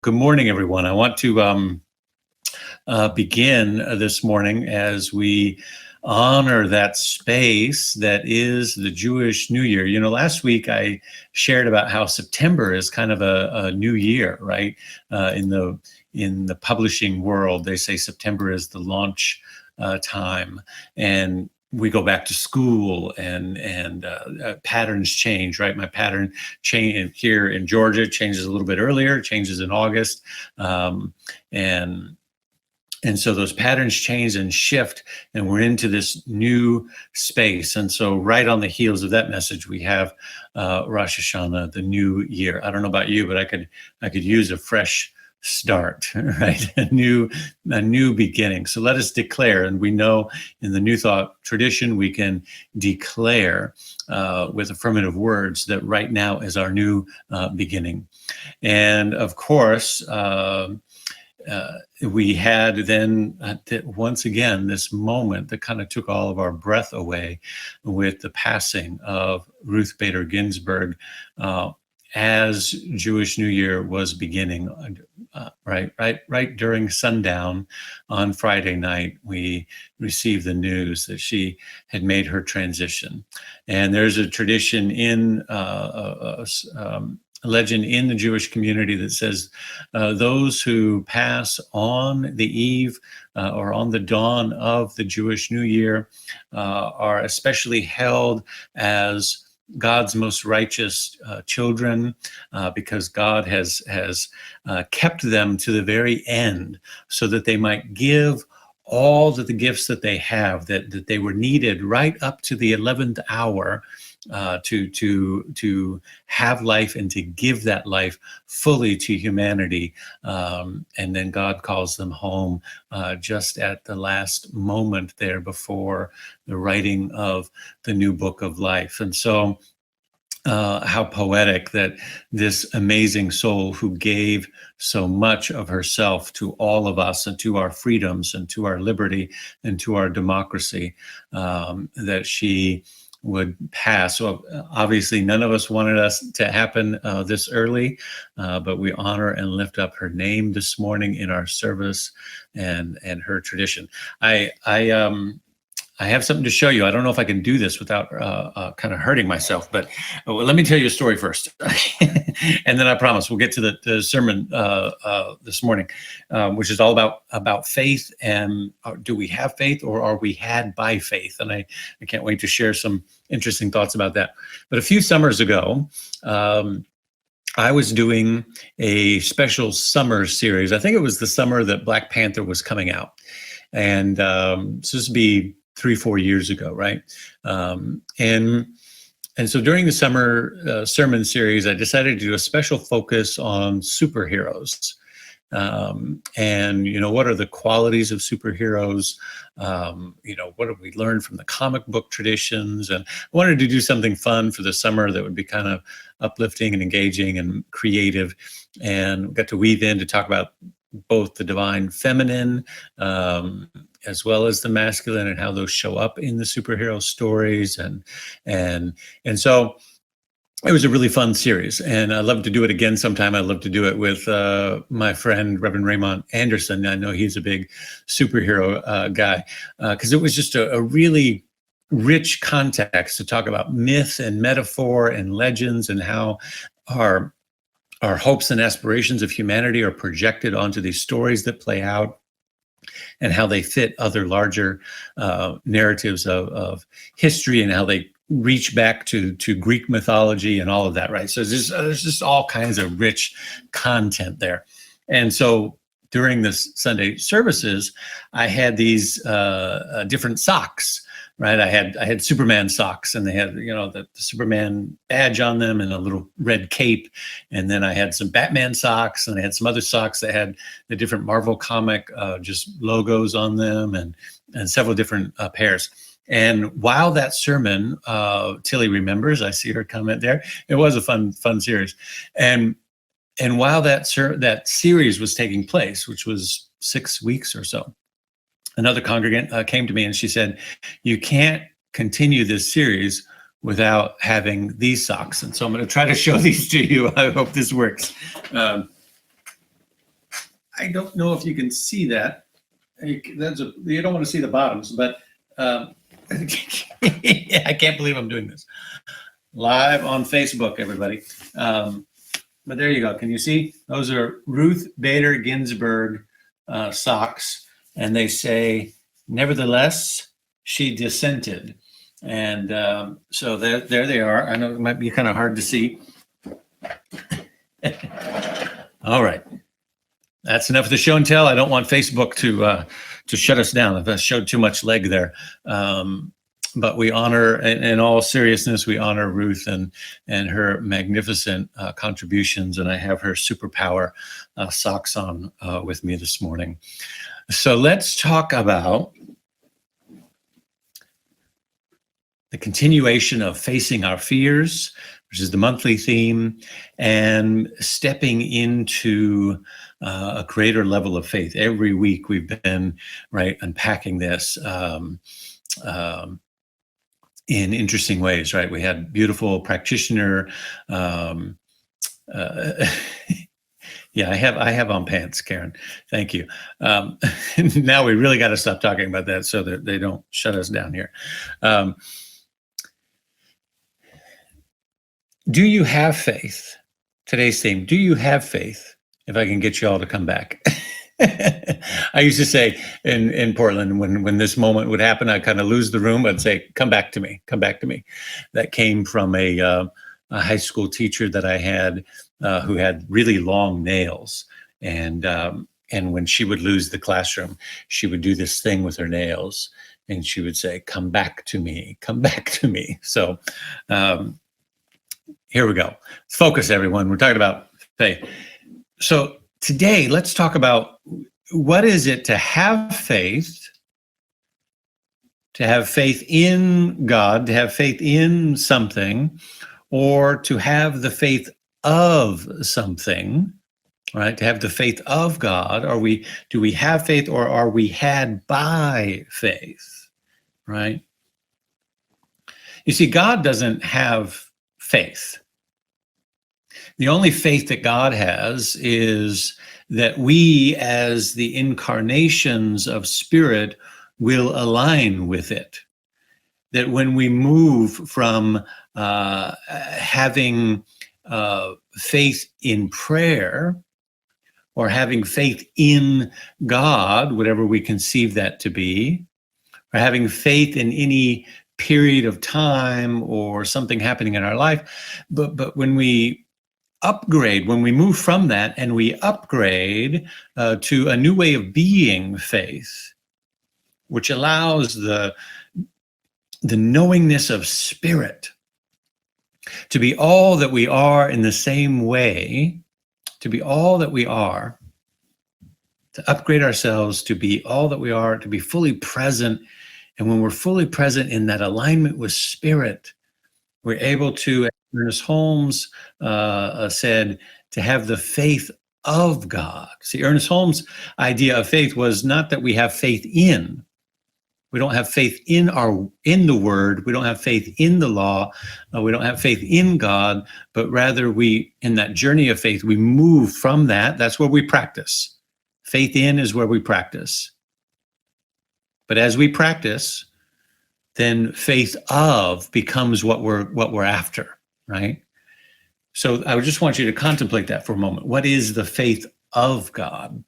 Good morning, everyone. I want to begin this morning as we honor that space that is the Jewish New Year. You know, last week I shared about how September is kind of a new year, right? In the publishing world, they say September is the launch time, and we go back to school and patterns change, right? My pattern change here in Georgia changes a little bit earlier, changes in August. And so those patterns change and shift, and we're into this new space. And so right on the heels of that message, we have Rosh Hashanah, the new year. I don't know about you, but I could use a fresh start, right? A new beginning. So let us declare, and we know in the New Thought tradition, we can declare with affirmative words that right now is our new beginning. And of course, we had then once again this moment that kind of took all of our breath away with the passing of Ruth Bader Ginsburg as Jewish New Year was beginning. Right during sundown on Friday night, we received the news that she had made her transition. And there's a tradition in a legend in the Jewish community that says those who pass on the eve or on the dawn of the Jewish New Year are especially held as God's most righteous children because God has kept them to the very end so that they might give all of the gifts that they have, that they were needed right up to the 11th hour to have life and to give that life fully to humanity. And then God calls them home just at the last moment there before the writing of the new book of life. And so how poetic that this amazing soul who gave so much of herself to all of us and to our freedoms and to our liberty and to our democracy, that she would pass. So obviously none of us wanted us to happen this early, but we honor and lift up her name this morning in our service and her tradition. I have something to show you. I don't know if I can do this without kind of hurting myself, but let me tell you a story first. And then I promise we'll get to the sermon this morning, which is all about faith and do we have faith or are we had by faith? And I can't wait to share some interesting thoughts about that. But a few summers ago, I was doing a special summer series. I think it was the summer that Black Panther was coming out. And so this would be 3-4 years ago, right? And so during the summer sermon series, I decided to do a special focus on superheroes. And, you know, what are the qualities of superheroes? What have we learned from the comic book traditions? And I wanted to do something fun for the summer that would be kind of uplifting and engaging and creative. And got to weave in to talk about both the divine feminine, as well as the masculine and how those show up in the superhero stories. And so it was a really fun series, and I'd love to do it again sometime. I'd love to do it with my friend, Reverend Raymond Anderson. I know he's a big superhero guy, because it was just a really rich context to talk about myth and metaphor and legends and how our hopes and aspirations of humanity are projected onto these stories that play out, and how they fit other larger narratives of history, and how they reach back to Greek mythology and all of that, right? So there's just all kinds of rich content there. And so during this Sunday services, I had these different socks, right? I had Superman socks, and they had, the Superman badge on them and a little red cape. And then I had some Batman socks, and I had some other socks that had the different Marvel comic just logos on them, and several different pairs. And while that sermon, Tilly remembers, I see her comment there, it was a fun series. And while that series was taking place, which was 6 weeks or so, another congregant came to me and she said, "You can't continue this series without having these socks." And so I'm going to try to show these to you. I hope this works. I don't know if you can see that. You don't want to see the bottoms, but I can't believe I'm doing this live on Facebook, everybody. But there you go. Can you see? Those are Ruth Bader Ginsburg socks, and they say, "Nevertheless, she dissented." And so there they are. I know it might be kind of hard to see. All right. That's enough of the show and tell. I don't want Facebook to shut us down if I showed too much leg there. But we honor, in all seriousness, we honor Ruth and her magnificent contributions. And I have her superpower socks on with me this morning. So let's talk about the continuation of facing our fears, which is the monthly theme, and stepping into a greater level of faith. Every week we've been unpacking this in interesting ways. Right, we had beautiful practitioner. Yeah, I have on pants, Karen. Thank you. Now we really got to stop talking about that so that they don't shut us down here. Do you have faith? Today's theme, do you have faith? If I can get you all to come back. I used to say in Portland, when this moment would happen, I'd kind of lose the room. I'd say, come back to me, come back to me. That came from a high school teacher that I had who had really long nails. And when she would lose the classroom, she would do this thing with her nails. And she would say, come back to me, come back to me. So, here we go. Focus, everyone. We're talking about faith. So today, let's talk about what is it to have faith in God, to have faith in something, or to have the faith of something, right? To have the faith of God. Do we have faith, or are we had by faith, right? You see, God doesn't have faith. The only faith that God has is that we, as the incarnations of Spirit, will align with it. That when we move from having faith in prayer, or having faith in God, whatever we conceive that to be, or having faith in any period of time or something happening in our life, but when we upgrade, when we move from that and we upgrade to a new way of being faith, which allows the knowingness of Spirit to be all that we are in the same way, to be all that we are, to upgrade ourselves to be all that we are, to be fully present. And when we're fully present in that alignment with Spirit, we're able to, as Ernest Holmes said, to have the faith of God. See, Ernest Holmes' idea of faith was not that we have faith in. We don't have faith in the Word. We don't have faith in the law. We don't have faith in God, but rather we, in that journey of faith, we move from that. That's where we practice. Faith in is where we practice. But as we practice, then faith of becomes what we're after, right? So I would just want you to contemplate that for a moment. What is the faith of God?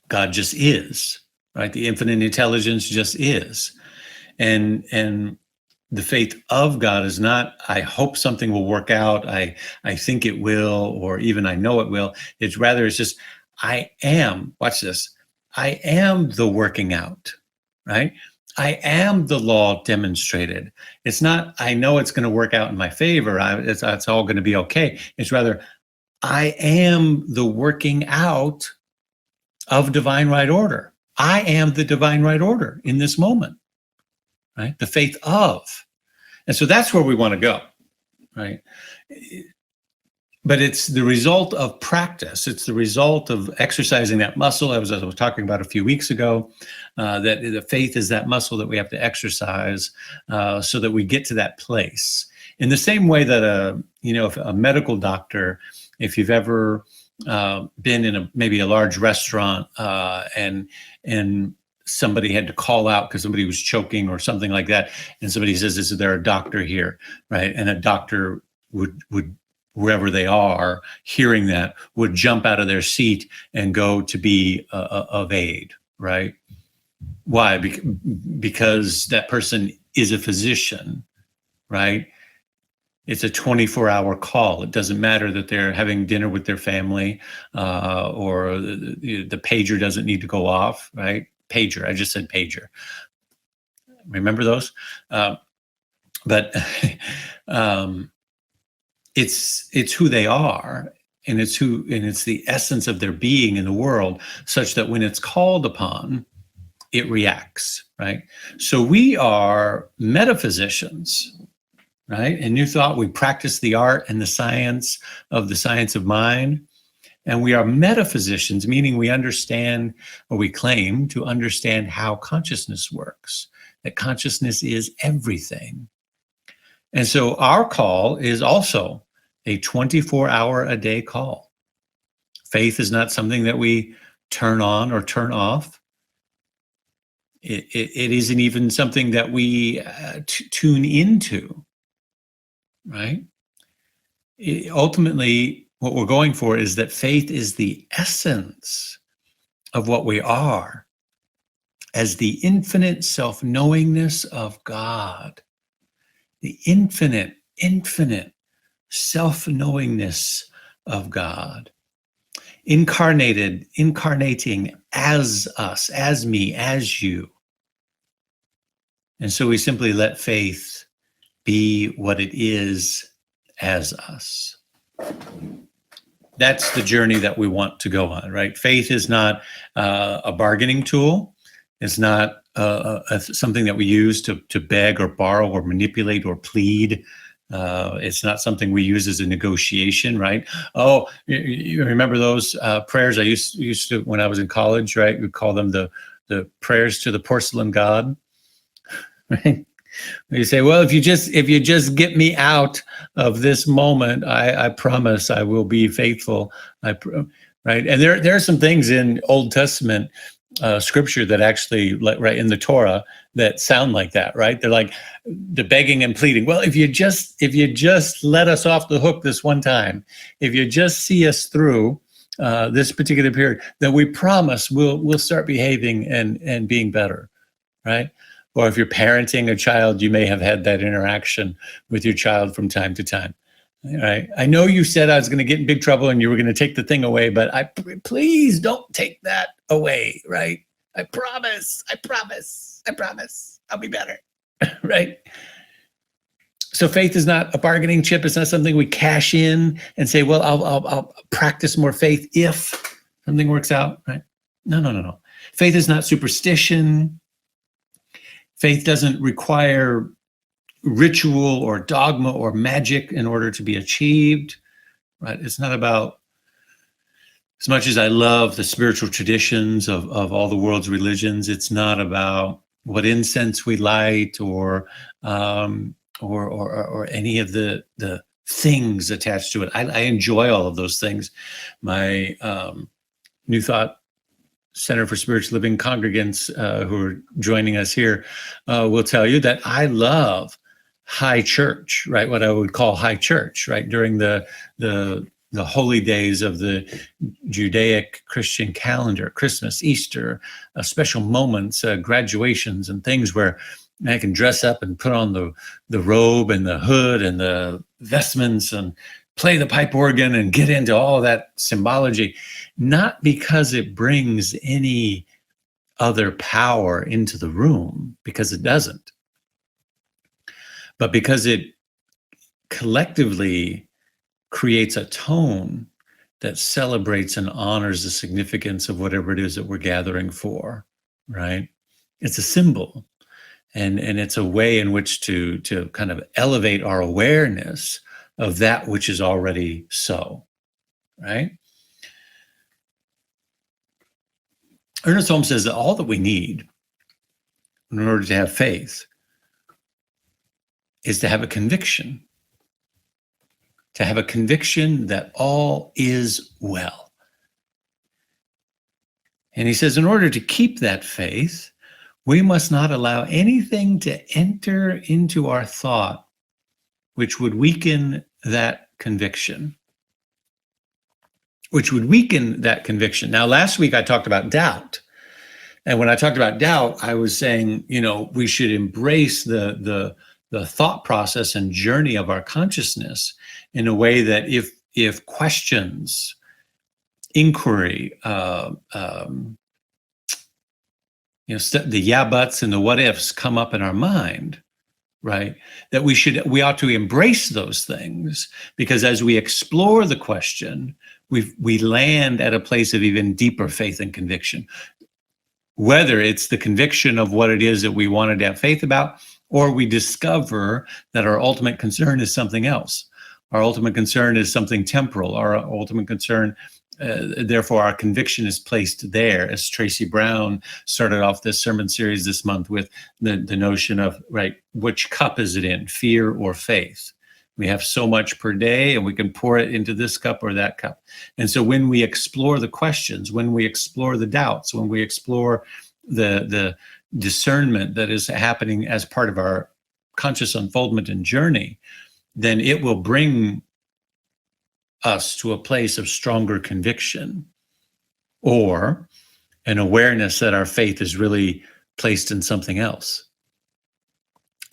God just is, right? The infinite intelligence just is. And the faith of God is not, I hope something will work out, I think it will, or even I know it will. It's rather, it's just, I am, watch this, I am the working out, right? I am the law demonstrated. It's not, I know it's going to work out in my favor, it's all going to be okay. It's rather, I am the working out of divine right order. I am the divine right order in this moment, right? The faith of. And so that's where we want to go, right? But it's the result of practice. It's the result of exercising that muscle, as I was talking about a few weeks ago, that the faith is that muscle that we have to exercise so that we get to that place. In the same way that if a medical doctor, if you've ever been in maybe a large restaurant, and somebody had to call out because somebody was choking or something like that, and somebody says, "Is there a doctor here?" Right, and a doctor would wherever they are, hearing that, would jump out of their seat and go to be of aid. Right? Why? Because that person is a physician. Right? It's a 24-hour call. It doesn't matter that they're having dinner with their family, or the pager doesn't need to go off, right? Pager. I just said pager. Remember those? But it's who they are, and it's the essence of their being in the world, such that when it's called upon, it reacts, right? So we are metaphysicians. Right? In New Thought, we practice the art and the science of mind. And we are metaphysicians, meaning we understand, or we claim to understand, how consciousness works, that consciousness is everything. And so our call is also a 24-hour-a-day call. Faith is not something that we turn on or turn off. It isn't even something that we tune into. Right? Ultimately, what we're going for is that faith is the essence of what we are, as the infinite self-knowingness of God, the infinite self-knowingness of God, incarnating as us, as me, as you. And so we simply let faith be what it is as us. That's the journey that we want to go on, right? Faith is not a bargaining tool. It's not something that we use to beg or borrow or manipulate or plead. It's not something we use as a negotiation, right? Oh, you remember those prayers I used to when I was in college, right? We call them the prayers to the porcelain god, right? You say, well, if you just get me out of this moment, I promise I will be faithful. Right? And there are some things in Old Testament scripture that actually, right in the Torah, that sound like that. Right? They're like the begging and pleading. Well, if you just let us off the hook this one time, if you just see us through this particular period, then we promise we'll start behaving and being better. Right? Or if you're parenting a child, you may have had that interaction with your child from time to time. Right? I know you said I was going to get in big trouble and you were going to take the thing away, but please don't take that away. Right? I promise. I'll be better. Right? So faith is not a bargaining chip. It's not something we cash in and say, well, I'll practice more faith if something works out. Right? No. Faith is not superstition. Faith doesn't require ritual or dogma or magic in order to be achieved, right? It's not about, as much as I love the spiritual traditions of all the world's religions, it's not about what incense we light or any of the things attached to it. I enjoy all of those things. My New Thought Center for Spiritual Living congregants who are joining us here will tell you that I love high church, right? What I would call high church, right? During the holy days of the Judaic Christian calendar, Christmas, Easter, special moments, graduations, and things where I can dress up and put on the robe and the hood and the vestments and play the pipe organ and get into all that symbology, not because it brings any other power into the room, because it doesn't, but because it collectively creates a tone that celebrates and honors the significance of whatever it is that we're gathering for, right? It's a symbol, and it's a way in which to kind of elevate our awareness of that which is already so, right? Ernest Holmes says that all that we need in order to have faith is to have a conviction that all is well. And he says, in order to keep that faith, we must not allow anything to enter into our thought which would weaken that conviction. Now, last week I talked about doubt. And when I talked about doubt, I was saying, we should embrace the thought process and journey of our consciouss in a way that if questions, inquiry, the yeah buts and the what ifs come up in our mind, right? That we ought to embrace those things, because as we explore the question, we land at a place of even deeper faith and conviction. Whether it's the conviction of what it is that we wanted to have faith about, or we discover that our ultimate concern is something else. Our ultimate concern is something temporal. Our ultimate concern, therefore, our conviction is placed there. As Tracy Brown started off this sermon series this month with the notion of, right, which cup is it in, fear or faith? We have so much per day, and we can pour it into this cup or that cup. And so when we explore the questions, when we explore the doubts, when we explore the discernment that is happening as part of our conscious unfoldment and journey, then it will bring us to a place of stronger conviction, or an awareness that our faith is really placed in something else.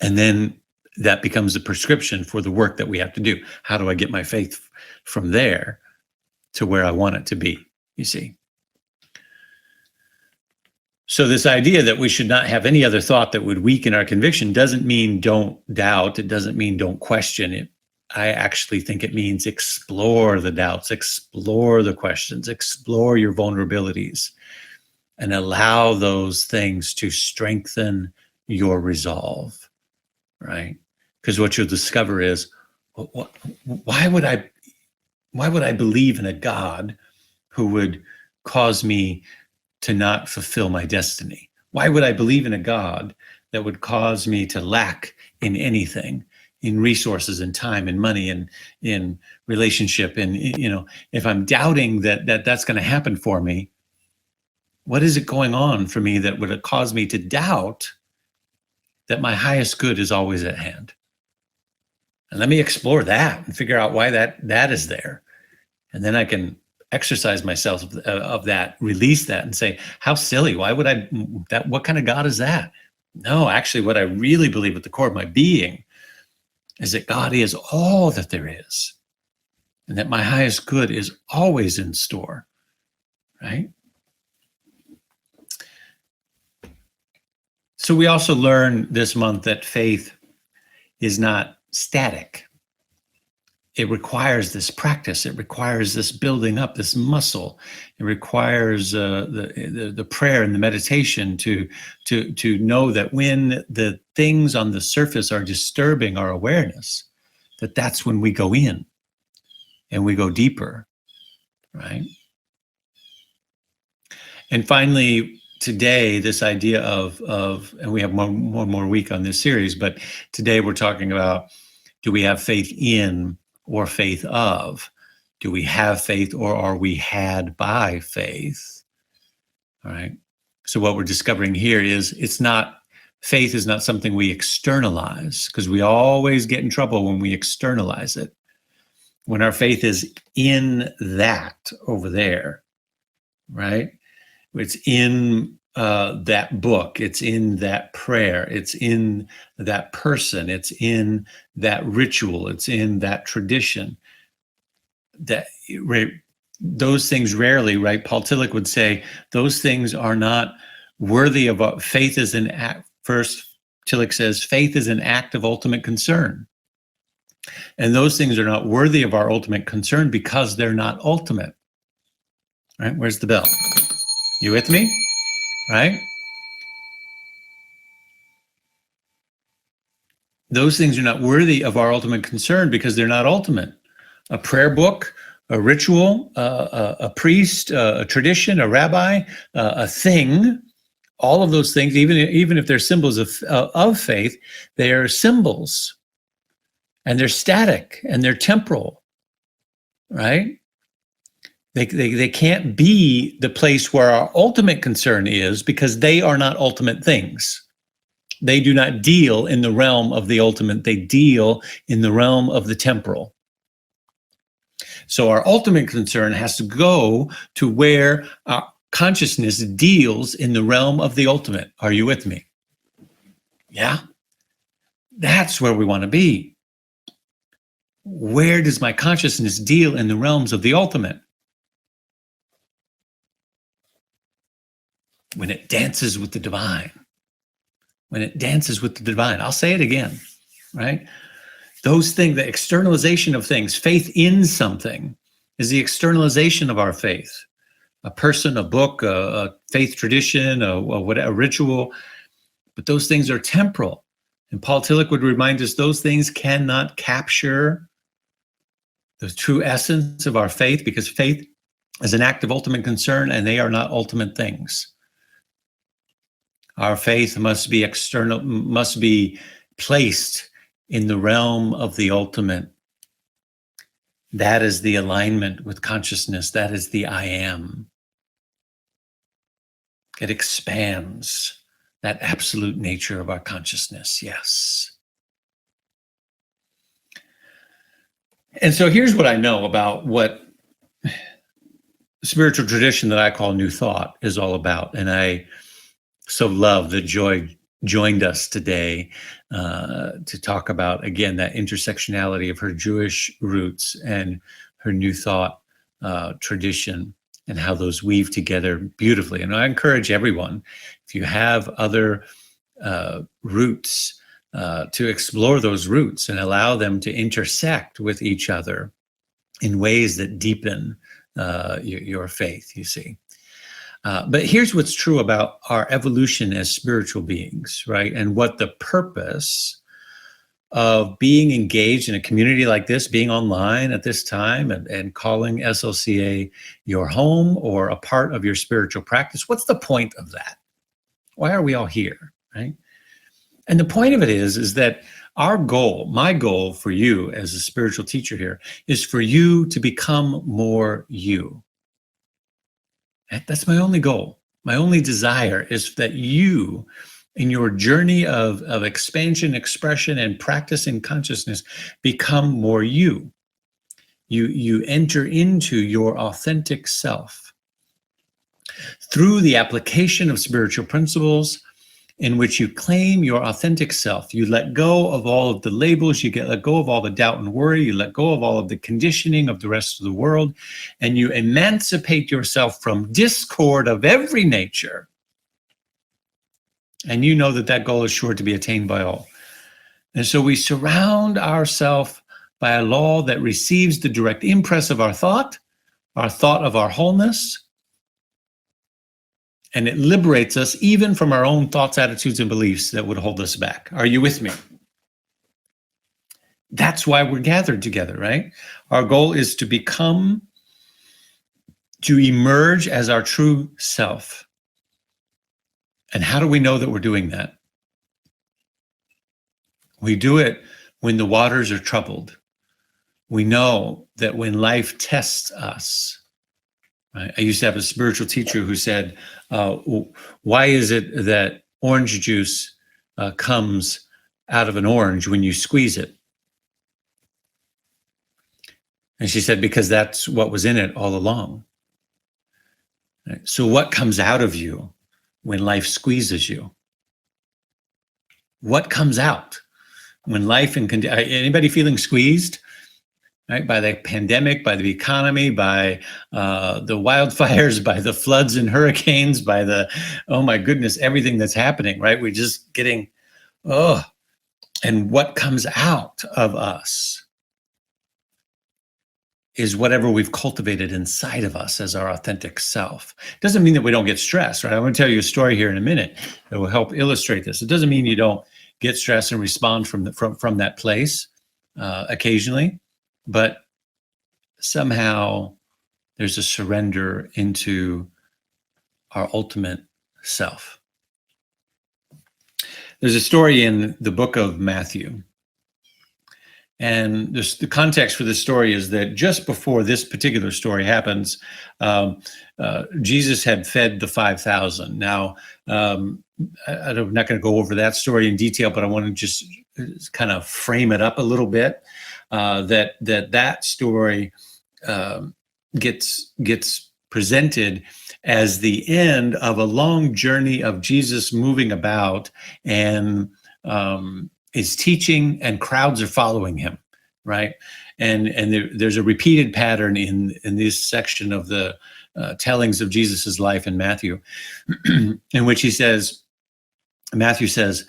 And then that becomes a prescription for the work that we have to do. How do I get my faith from there to where I want it to be, you see? So this idea that we should not have any other thought that would weaken our conviction doesn't mean don't doubt. It doesn't mean don't question it. I actually think it means explore the doubts, explore the questions, explore your vulnerabilities, and allow those things to strengthen your resolve, right? Because what you'll discover is, why would I believe in a God who would cause me to not fulfill my destiny? Why would I believe in a God that would cause me to lack in anything, in resources and time and money and in relationship? And, if I'm doubting that's going to happen for me, what is it going on for me that would cause me to doubt that my highest good is always at hand? And let me explore that and figure out why that is there. And then I can exercise myself of that, release that, and say, how silly, why would what kind of God is that? No, actually, what I really believe at the core of my being is that God is all that there is, and that my highest good is always in store, right? So we also learn this month that faith is not static. It requires this practice. It requires this building up, this muscle. It requires the prayer and the meditation to know that when the things on the surface are disturbing our awareness, that's when we go in and we go deeper, right? And finally, today, this idea of and we have one more week on this series, but today we're talking about, do we have faith in or faith of? Do we have faith, or are we had by faith? All right. So what we're discovering here is faith is not something we externalize, because we always get in trouble when we externalize it. When our faith is in that over there, right? It's in that book, it's in that prayer, it's in that person, it's in that ritual, it's in that tradition. Those things rarely, right? Paul Tillich would say, those things are not worthy of faith is an act. First, Tillich says, faith is an act of ultimate concern. And those things are not worthy of our ultimate concern because they're not ultimate. Right? Where's the bell? You with me? Right? Those things are not worthy of our ultimate concern because they're not ultimate. A prayer book, a ritual, a priest, a tradition, a rabbi, a thing, all of those things, even if they're symbols of faith, they are symbols, and they're static and they're temporal, right? They can't be the place where our ultimate concern is, because they are not ultimate things. They do not deal in the realm of the ultimate. They deal in the realm of the temporal. So our ultimate concern has to go to where our consciousness deals in the realm of the ultimate. Are you with me? Yeah? That's where we want to be. Where does my consciousness deal in the realms of the ultimate? When it dances with the divine. When it dances with the divine. I'll say it again, right? Those things, the externalization of things, faith in something is the externalization of our faith. A person, a book, a faith tradition, a ritual, but those things are temporal. And Paul Tillich would remind us those things cannot capture the true essence of our faith, because faith is an act of ultimate concern and they are not ultimate things. Our faith must be external, must be placed in the realm of the ultimate. That is the alignment with consciousness. That is the I am. It expands that absolute nature of our consciousness. Yes. And so here's what I know about what spiritual tradition that I call New Thought is all about. And I so love that Joy joined us today to talk about, again, that intersectionality of her Jewish roots and her New Thought tradition, and how those weave together beautifully. And I encourage everyone, if you have other roots, to explore those roots and allow them to intersect with each other in ways that deepen your faith, you see. But here's what's true about our evolution as spiritual beings, right? And what the purpose of being engaged in a community like this, being online at this time, and calling SLCA your home or a part of your spiritual practice. What's the point of that? Why are we all here, right? And the point of it is that our goal, my goal for you as a spiritual teacher here, is for you to become more you. That's my only goal. My only desire is that you, in your journey of expansion, expression, and practice in consciousness, become more you. You enter into your authentic self through the application of spiritual principles, in which you claim your authentic self. You let go of all of the labels, let go of all the doubt and worry, you let go of all of the conditioning of the rest of the world, and you emancipate yourself from discord of every nature. And you know that that goal is sure to be attained by all. And so we surround ourselves by a law that receives the direct impress of our thought of our wholeness, and it liberates us even from our own thoughts, attitudes, and beliefs that would hold us back. Are you with me? That's why we're gathered together, right? Our goal is to emerge as our true self. And how do we know that we're doing that? We do it when the waters are troubled. We know that when life tests us. Right? I used to have a spiritual teacher who said, why is it that orange juice comes out of an orange when you squeeze it? And she said, because that's what was in it all along. Right? So what comes out of you when life squeezes you? What comes out when life anybody feeling squeezed? Right, by the pandemic, by the economy, by the wildfires, by the floods and hurricanes, by oh my goodness, everything that's happening, right? We're just getting, and what comes out of us is whatever we've cultivated inside of us as our authentic self. Doesn't mean that we don't get stressed, right? I'm going to tell you a story here in a minute that will help illustrate this. It doesn't mean you don't get stressed and respond from that place occasionally. But somehow there's a surrender into our ultimate self. There's a story in the book of Matthew. And the context for this story is that just before this particular story happens, Jesus had fed the 5,000. Now, I'm not going to go over that story in detail, but I want to just kind of frame it up a little bit. That story gets presented as the end of a long journey of Jesus moving about and is teaching, and crowds are following him, right? And there's a repeated pattern in this section of the tellings of Jesus's life in Matthew, in which Matthew says,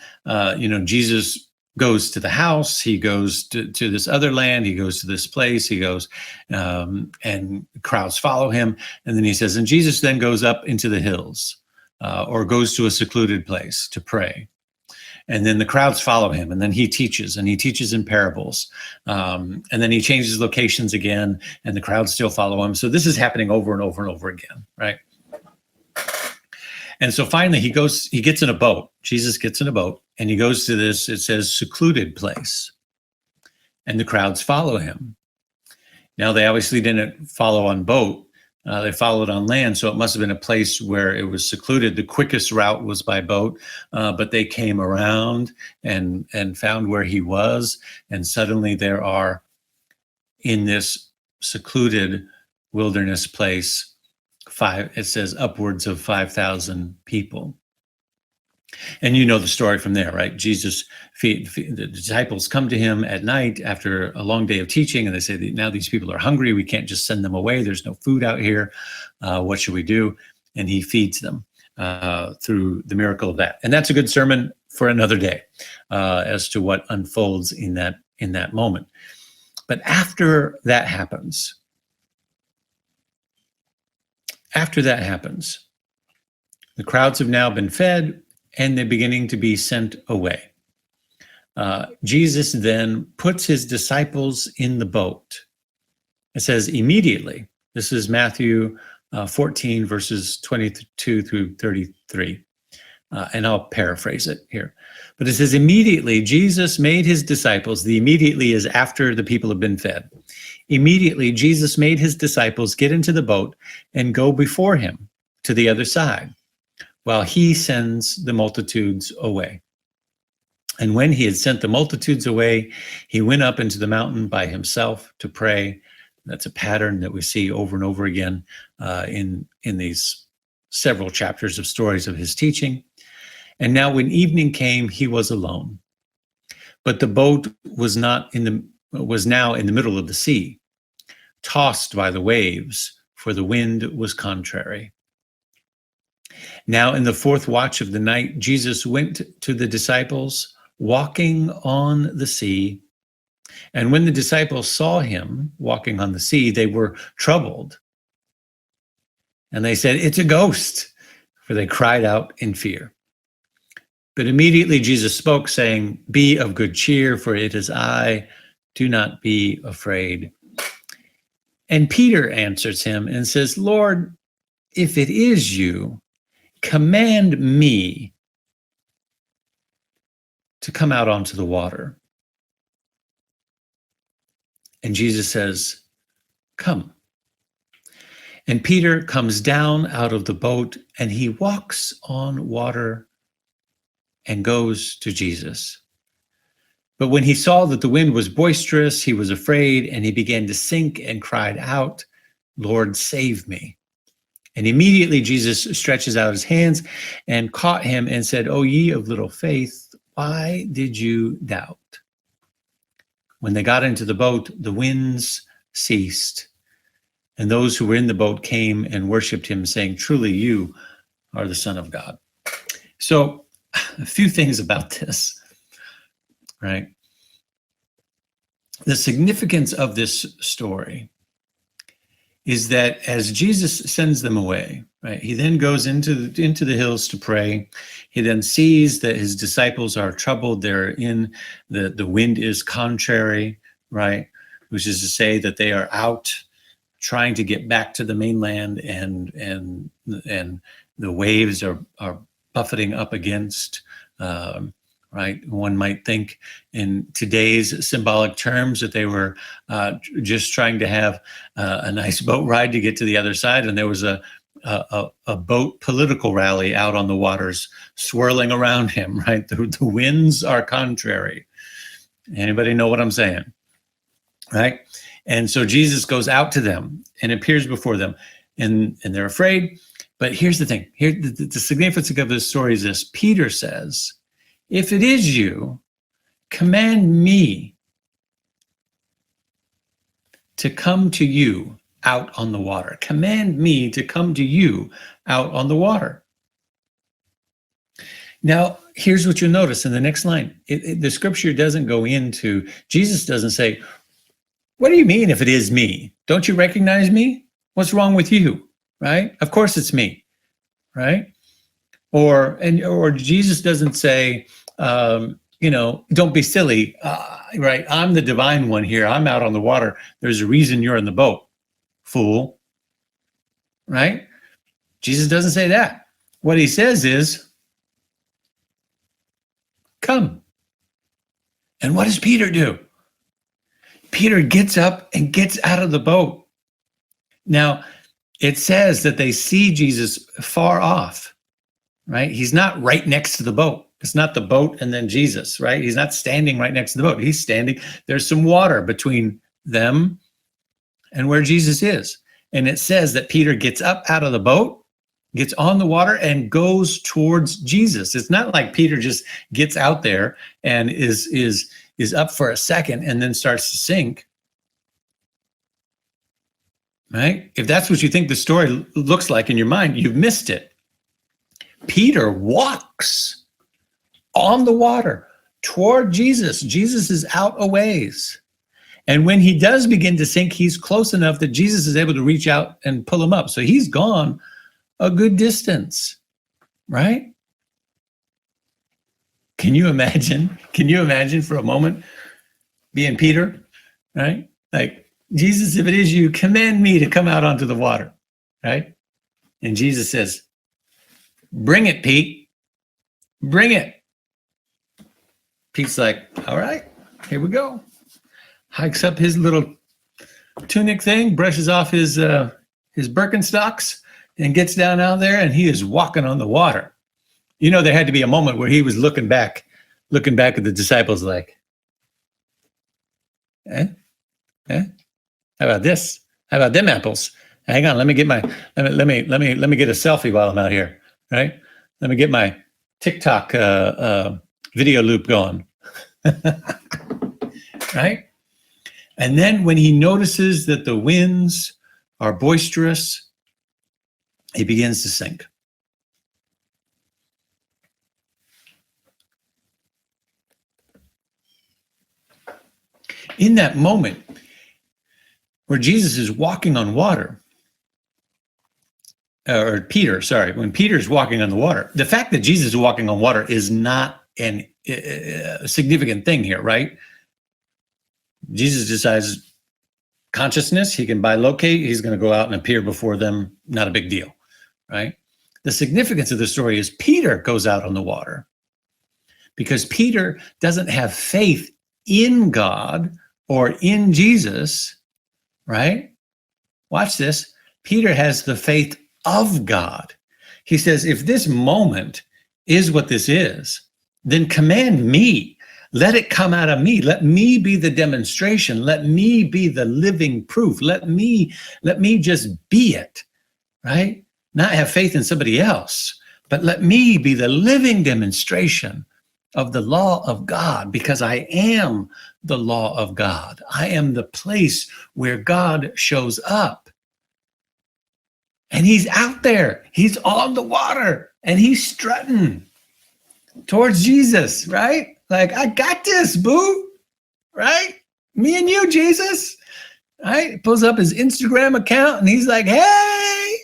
Jesus goes to the house, he goes to this other land, he goes to this place, he goes, and crowds follow him. And then he says, and Jesus then goes up into the hills, or goes to a secluded place to pray. And then the crowds follow him, and then he teaches in parables. And then he changes locations again, and the crowds still follow him. So this is happening over and over and over again, right? And so finally he gets in a boat. Jesus gets in a boat, and he goes to this, it says, secluded place. And the crowds follow him. Now, they obviously didn't follow on boat. They followed on land, so it must have been a place where it was secluded. The quickest route was by boat, but they came around and found where he was, and suddenly there are, in this secluded wilderness place, it says upwards of 5,000 people. And you know the story from there, right? Jesus, the disciples come to him at night after a long day of teaching, and they say, now these people are hungry. We can't just send them away. There's no food out here. What should we do? And he feeds them through the miracle of that. And that's a good sermon for another day as to what unfolds in that moment. But after that happens, the crowds have now been fed, and they're beginning to be sent away. Jesus then puts his disciples in the boat. It says immediately. This is Matthew 14, verses 22 through 33. And I'll paraphrase it here. But it says, immediately Jesus made his disciples, the immediately is after the people have been fed. Immediately Jesus made his disciples get into the boat and go before him to the other side, while he sends the multitudes away. And when he had sent the multitudes away, he went up into the mountain by himself to pray. That's a pattern that we see over and over again in these several chapters of stories of his teaching. And now when evening came, he was alone. But the boat was now in the middle of the sea, tossed by the waves, for the wind was contrary. Now in the fourth watch of the night, Jesus went to the disciples walking on the sea. And when the disciples saw him walking on the sea, they were troubled. And they said, it's a ghost, for they cried out in fear. But immediately Jesus spoke, saying, be of good cheer, for it is I, do not be afraid. And Peter answers him and says, Lord, if it is you, command me to come out onto the water. And Jesus says, come. And Peter comes down out of the boat, and he walks on water and goes to Jesus. But when he saw that the wind was boisterous, he was afraid, and he began to sink and cried out, Lord, save me. And immediately Jesus stretches out his hands and caught him and said, O ye of little faith, why did you doubt? When they got into the boat, the winds ceased, and those who were in the boat came and worshiped him, saying, truly you are the Son of God. So a few things about this, right? The significance of this story is that as Jesus sends them away, right, he then goes into the hills to pray. He then sees that his disciples are troubled. They're in the wind is contrary, right, which is to say that they are out trying to get back to the mainland, and the waves are buffeting up against, right? One might think in today's symbolic terms that they were just trying to have a nice boat ride to get to the other side, and there was a boat political rally out on the waters swirling around him, right? The winds are contrary. Anybody know what I'm saying? Right? And so Jesus goes out to them and appears before them, and they're afraid. But here's the thing. Here, the significance of this story is this. Peter says, if it is you, command me to come to you out on the water. Command me to come to you out on the water. Now, here's what you'll notice in the next line. The scripture doesn't go into, Jesus doesn't say, what do you mean if it is me? Don't you recognize me? What's wrong with you? Right? Of course it's me. Right? Or Jesus doesn't say, don't be silly. Right? I'm the divine one here. I'm out on the water. There's a reason you're in the boat, fool. Right? Jesus doesn't say that. What he says is, come. And what does Peter do? Peter gets up and gets out of the boat. Now, it says that they see Jesus far off, right? He's not right next to the boat. It's not the boat and then Jesus, right? He's not standing right next to the boat. He's standing, there's some water between them and where Jesus is. And it says that Peter gets up out of the boat, gets on the water, and goes towards Jesus. It's not like Peter just gets out there and is up for a second and then starts to sink. Right? If that's what you think the story looks like in your mind, you've missed it. Peter walks on the water toward Jesus. Jesus is out a ways. And when he does begin to sink, he's close enough that Jesus is able to reach out and pull him up. So he's gone a good distance, right? Can you imagine? Can you imagine for a moment being Peter, right? Like, Jesus, if it is you, command me to come out onto the water, right? And Jesus says, bring it, Pete. Bring it. Pete's like, all right, here we go. Hikes up his little tunic thing, brushes off his Birkenstocks, and gets down out there, and he is walking on the water. You know, there had to be a moment where he was looking back at the disciples like, How about this? How about them apples? Hang on, let me get my let me get a selfie while I'm out here, right? Let me get my TikTok video loop going, right? And then when he notices that the winds are boisterous, he begins to sink. In that moment where Jesus is walking on water, or Peter, sorry, when Peter's walking on the water, the fact that Jesus is walking on water is not a significant thing here, right? Jesus decides consciousness, he can bilocate, he's going to go out and appear before them, not a big deal, right? The significance of the story is Peter goes out on the water because Peter doesn't have faith in God or in Jesus, right? Watch this. Peter has the faith of God. He says, if this moment is what this is, then command me. Let it come out of me. Let me be the demonstration. Let me be the living proof. Let me just be it, right? Not have faith in somebody else, but let me be the living demonstration of the law of God, because I am the law of God. I am the place where God shows up. And he's out there. He's on the water and he's strutting towards Jesus, right? Like, I got this, boo, right? Me and you, Jesus, right? Pulls up his Instagram account and he's like, hey,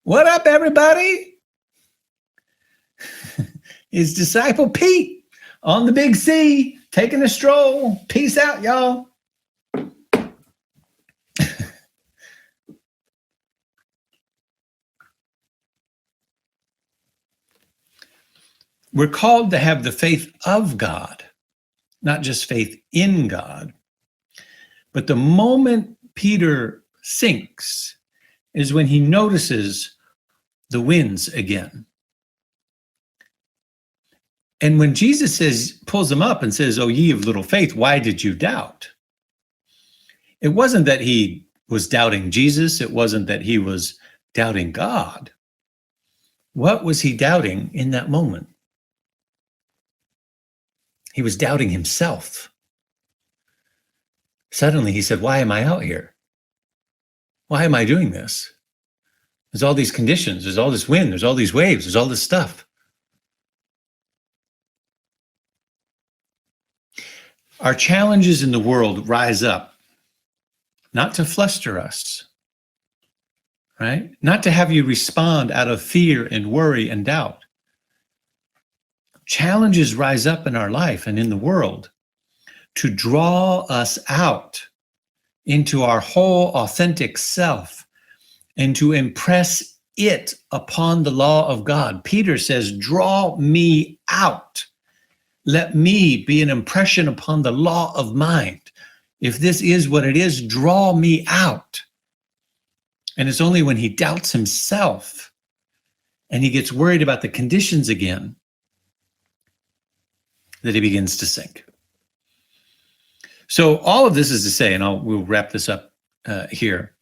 what up, everybody? His disciple Pete on the big sea, taking a stroll. Peace out, y'all. We're called to have the faith of God, not just faith in God. But the moment Peter sinks is when he notices the winds again. And when Jesus pulls him up and says, "Oh, ye of little faith, why did you doubt?" It wasn't that he was doubting Jesus. It wasn't that he was doubting God. What was he doubting in that moment? He was doubting himself. Suddenly he said, "Why am I out here? Why am I doing this? There's all these conditions. There's all this wind. There's all these waves. There's all this stuff." Our challenges in the world rise up, not to fluster us, right? Not to have you respond out of fear and worry and doubt. Challenges rise up in our life and in the world to draw us out into our whole authentic self and to impress it upon the law of God. Peter says, "Draw me out. Let me be an impression upon the law of mind. If this is what it is, draw me out." And it's only when he doubts himself and he gets worried about the conditions again that he begins to sink. So all of this is to say, and we'll wrap this up here.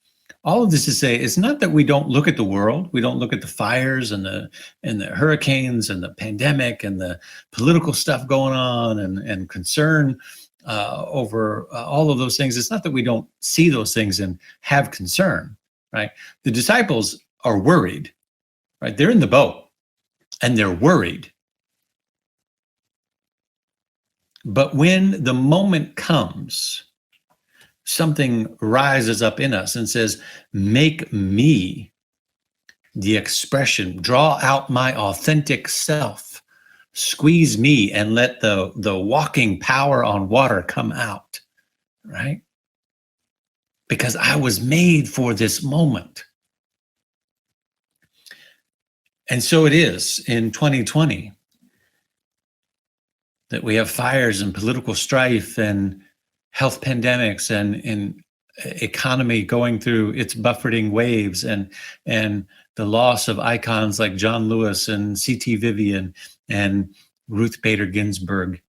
All of this to say, it's not that we don't look at the world, we don't look at the fires and the hurricanes and the pandemic and the political stuff going on and concern over all of those things. It's not that we don't see those things and have concern, right? The disciples are worried, right? They're in the boat and they're worried. But when the moment comes, something rises up in us and says, "Make me the expression, draw out my authentic self, squeeze me and let the walking power on water come out," right? Because I was made for this moment. And so it is in 2020 that we have fires and political strife and health pandemics and economy going through its buffeting waves and the loss of icons like John Lewis and C.T. Vivian and Ruth Bader Ginsburg.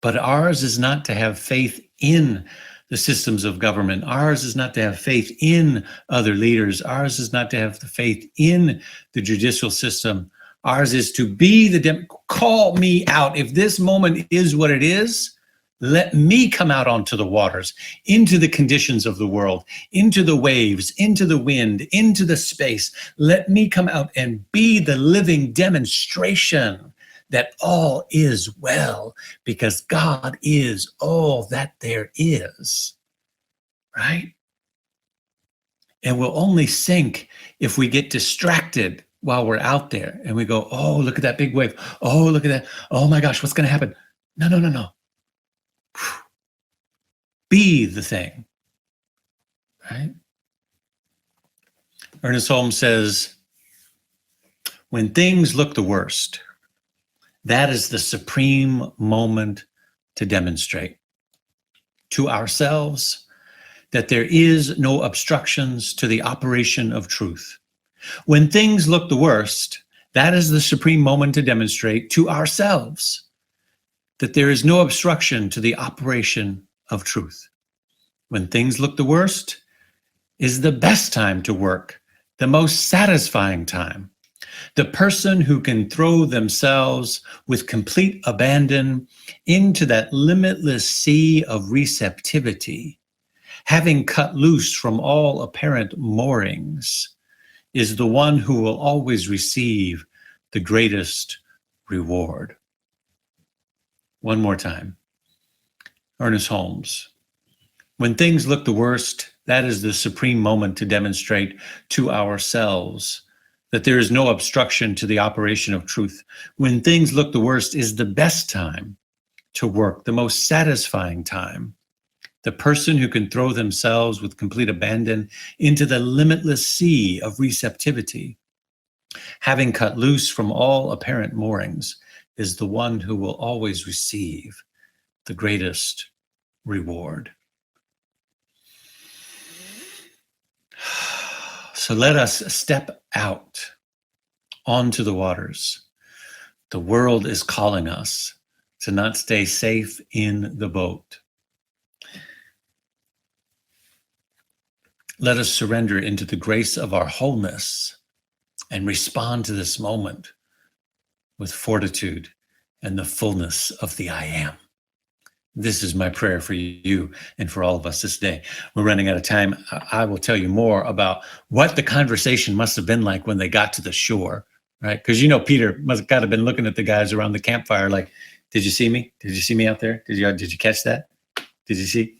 But ours is not to have faith in the systems of government. Ours is not to have faith in other leaders. Ours is not to have the faith in the judicial system. Ours is to be call me out. If this moment is what it is, let me come out onto the waters, into the conditions of the world, into the waves, into the wind, into the space. Let me come out and be the living demonstration that all is well, because God is all that there is, right? And we'll only sink if we get distracted while we're out there and we go, "Oh, look at that big wave. Oh, look at that. Oh my gosh, what's going to happen?" No. Be the thing, right? Ernest Holmes says, "When things look the worst, that is the supreme moment to demonstrate to ourselves that there is no obstructions to the operation of truth. When things look the worst, that is the supreme moment to demonstrate to ourselves that there is no obstruction to the operation of truth. When things look the worst is the best time to work, the most satisfying time. The person who can throw themselves with complete abandon into that limitless sea of receptivity, having cut loose from all apparent moorings, is the one who will always receive the greatest reward." One more time. Ernest Holmes. When things look the worst, that is the supreme moment to demonstrate to ourselves that there is no obstruction to the operation of truth. When things look the worst is the best time to work, the most satisfying time. The person who can throw themselves with complete abandon into the limitless sea of receptivity, having cut loose from all apparent moorings, is the one who will always receive the greatest reward. So let us step out onto the waters. The world is calling us to not stay safe in the boat. Let us surrender into the grace of our wholeness and respond to this moment with fortitude and the fullness of the I am. This is my prayer for you and for all of us this day. We're running out of time. I will tell you more about what the conversation must have been like when they got to the shore, right? Because Peter must have got to been looking at the guys around the campfire like, did you see me? Did you see me out there? Did you catch that? Did you see?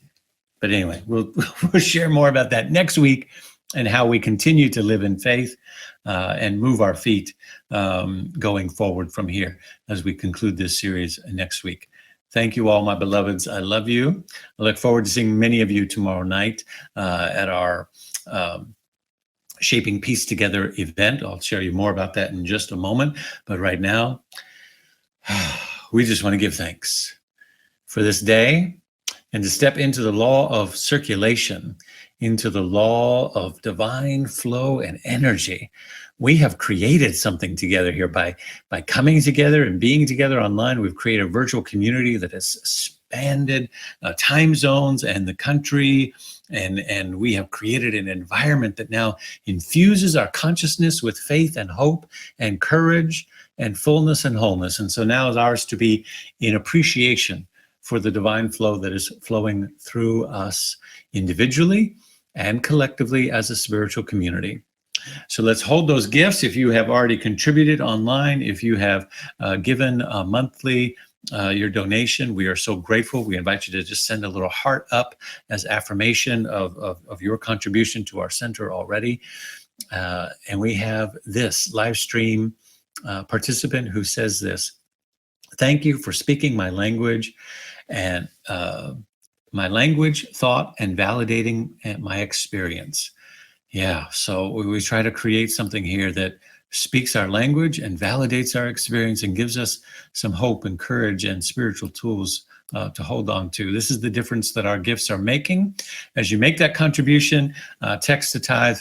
But anyway, we'll share more about that next week and how we continue to live in faith and move our feet going forward from here as we conclude this series next week. Thank you all, my beloveds. I love you. I look forward to seeing many of you tomorrow night at our Shaping Peace Together event. I'll share you more about that in just a moment. But right now, we just want to give thanks for this day and to step into the law of circulation, into the law of divine flow and energy. We have created something together here by coming together and being together online. We've created a virtual community that has expanded time zones and the country, and we have created an environment that now infuses our consciousness with faith and hope and courage and fullness and wholeness. And so now is ours to be in appreciation for the divine flow that is flowing through us individually and collectively as a spiritual community. So let's hold those gifts. If you have already contributed online, if you have given monthly your donation, we are so grateful. We invite you to just send a little heart up as affirmation of your contribution to our center already. And we have this live stream participant who says this: thank you for speaking my language and my language, thought, and validating my experience. Yeah, so we try to create something here that speaks our language and validates our experience and gives us some hope and courage and spiritual tools to hold on to. This is the difference that our gifts are making. As you make that contribution, text the tithe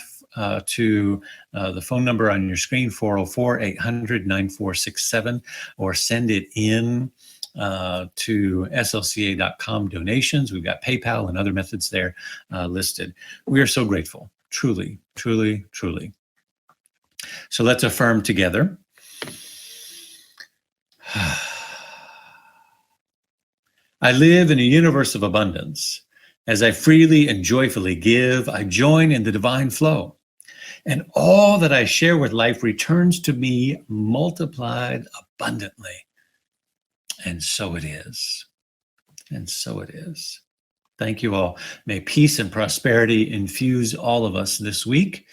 to the phone number on your screen, 404-800-9467, or send it in to slca.com donations. We've got PayPal and other methods there listed. We are so grateful. Truly, truly, truly. So let's affirm together. I live in a universe of abundance. As I freely and joyfully give, I join in the divine flow. And all that I share with life returns to me multiplied abundantly. And so it is. And so it is. Thank you all. May peace and prosperity infuse all of us this week.